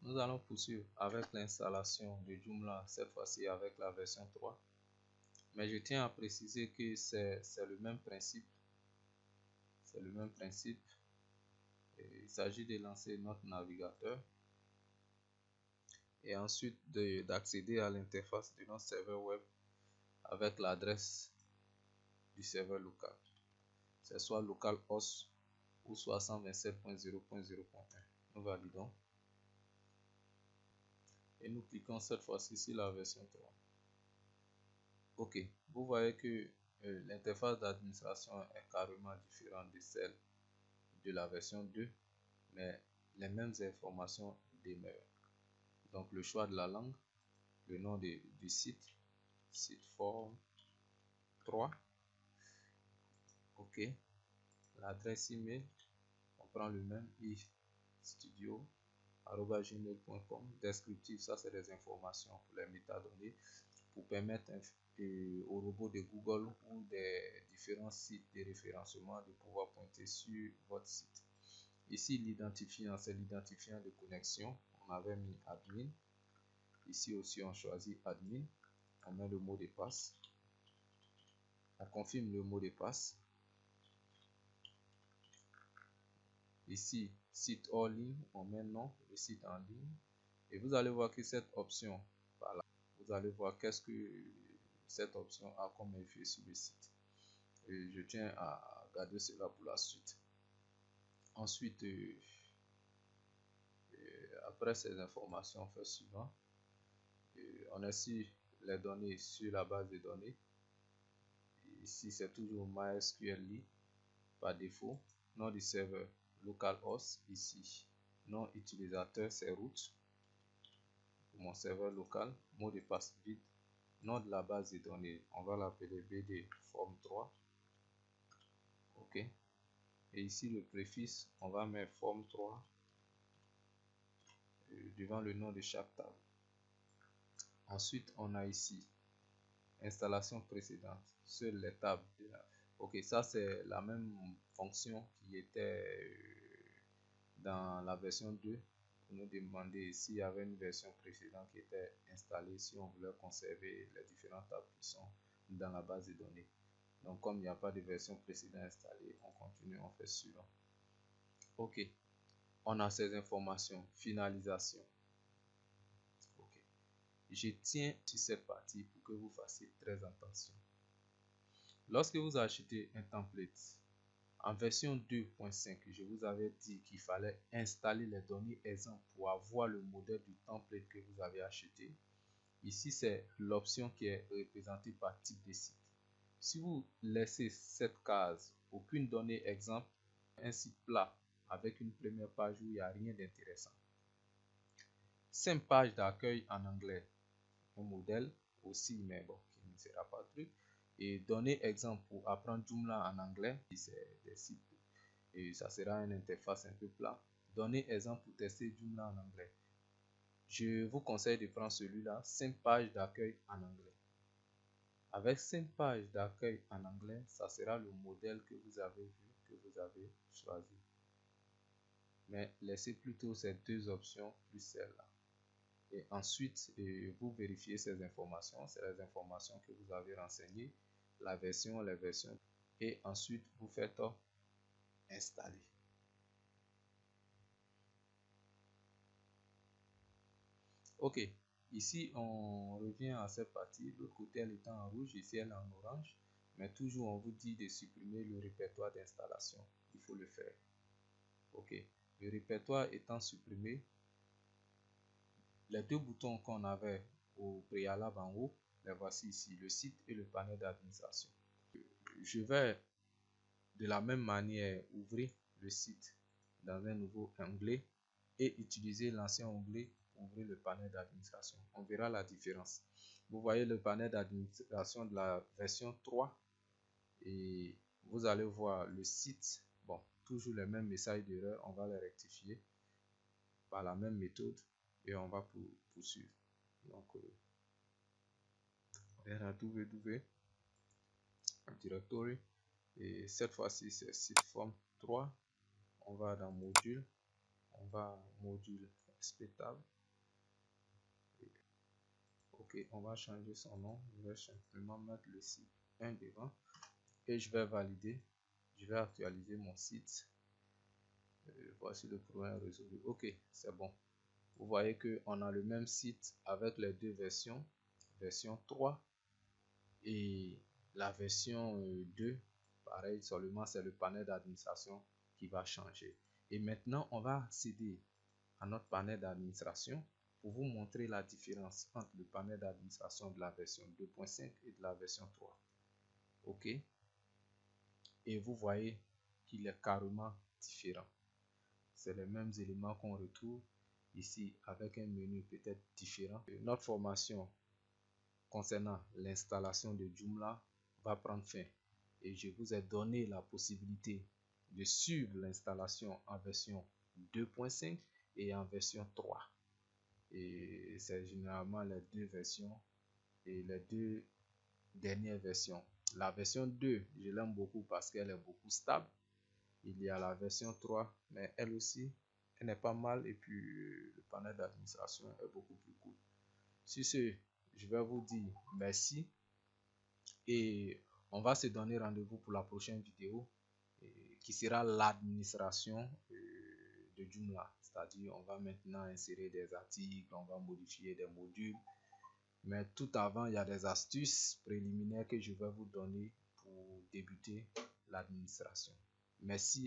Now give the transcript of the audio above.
Nous allons poursuivre avec l'installation de Joomla, cette fois-ci avec la version 3. Mais je tiens à préciser que c'est le même principe. C'est le même principe. Il s'agit de lancer notre navigateur et ensuite d'accéder à l'interface de notre serveur web avec l'adresse du serveur local. C'est soit localhost ou soit 127.0.0.1. Nous validons. Et nous cliquons cette fois-ci sur la version 3. Ok, vous voyez que l'interface d'administration est carrément différente de celle de la version 2, mais les mêmes informations demeurent. Donc le choix de la langue, le nom du site, site form 3, ok, l'adresse email, on prend le même studio@gmail.com, descriptif, ça c'est des informations pour les métadonnées pour permettre au robot de Google ou des différents sites de référencement de pouvoir pointer sur votre site. Ici l'identifiant, c'est l'identifiant de connexion, on avait mis admin. Ici aussi on choisit admin, on met le mot de passe, on confirme le mot de passe. Ici site hors ligne, on met nom, le site en ligne, et vous allez voir que cette option, voilà, vous allez voir qu'est-ce que cette option a comme effet sur le site. Et je tiens à garder cela pour la suite. Ensuite, après ces informations, on fait suivant. On insère les données sur la base de données. Ici, c'est toujours MySQL par défaut. Nom du serveur localhost. Ici, nom utilisateur, c'est root pour mon serveur local. Mot de passe vide. Nom de la base de données, on va l'appeler BD form 3. Ok. Et ici, le préfixe, on va mettre form 3 devant le nom de chaque table. Ensuite, on a ici installation précédente, seules les tables de la... Ok, ça c'est la même fonction qui était dans la version 2. Pour nous demander s'il y avait une version précédente qui était installée, si on voulait conserver les différentes tables qui sont dans la base de données. Donc comme il n'y a pas de version précédente installée, on continue, on fait suivant. Ok, on a ces informations, finalisation. Je tiens sur cette partie pour que vous fassiez très attention. Lorsque vous achetez un template en version 2.5, je vous avais dit qu'il fallait installer les données exemples pour avoir le modèle du template que vous avez acheté. Ici, c'est l'option qui est représentée par type de site. Si vous laissez cette case, aucune donnée exemple, un site plat avec une première page où il n'y a rien d'intéressant. 5 pages d'accueil en anglais. Un modèle aussi, mais bon, qui ne sera pas le truc. Et donner exemple pour apprendre Joomla en anglais, c'est des sites et ça sera une interface un peu plat. Donner exemple pour tester Joomla en anglais. Je vous conseille de prendre celui-là, 5 pages d'accueil en anglais. Avec 5 pages d'accueil en anglais, ça sera le modèle que vous avez vu, que vous avez choisi. Mais laissez plutôt ces deux options plus celle-là. Et ensuite, vous vérifiez ces informations, c'est les informations que vous avez renseignées, la version, les versions, et ensuite vous faites installer. Ok, ici on revient à cette partie, l'autre côté elle est en rouge, ici elle est en orange, mais toujours on vous dit de supprimer le répertoire d'installation, il faut le faire. Ok, le répertoire étant supprimé, les deux boutons qu'on avait au préalable en haut, les voici ici, le site et le panel d'administration. Je vais de la même manière ouvrir le site dans un nouveau onglet et utiliser l'ancien onglet pour ouvrir le panel d'administration. On verra la différence. Vous voyez le panel d'administration de la version 3 et vous allez voir le site. Bon, toujours les mêmes messages d'erreur, on va les rectifier par la même méthode et on va poursuivre. Donc, www directory et cette fois-ci c'est site form 3. On va dans module, on va module spectacle. Ok, on va changer son nom. Je vais simplement mettre le site 1 devant et je vais valider. Je vais actualiser mon site. Voici le problème résolu. Ok, c'est bon. Vous voyez que on a le même site avec les deux versions, version 3 et la version 2. Pareil, seulement c'est le panel d'administration qui va changer. Et maintenant, on va accéder à notre panel d'administration pour vous montrer la différence entre le panel d'administration de la version 2.5 et de la version 3. Ok. Et vous voyez qu'il est carrément différent. C'est les mêmes éléments qu'on retrouve ici avec un menu peut-être différent. Notre formation concernant l'installation de Joomla va prendre fin et je vous ai donné la possibilité de suivre l'installation en version 2.5 et en version 3. Et c'est généralement les deux versions et les deux dernières versions. La version 2, je l'aime beaucoup parce qu'elle est beaucoup stable. Il y a la version 3, mais elle aussi, elle n'est pas mal et puis le panel d'administration est beaucoup plus cool. Sur ce, je vais vous dire merci et on va se donner rendez-vous pour la prochaine vidéo qui sera l'administration de Joomla. C'est-à-dire, on va maintenant insérer des articles, on va modifier des modules. Mais tout avant, il y a des astuces préliminaires que je vais vous donner pour débuter l'administration. Merci.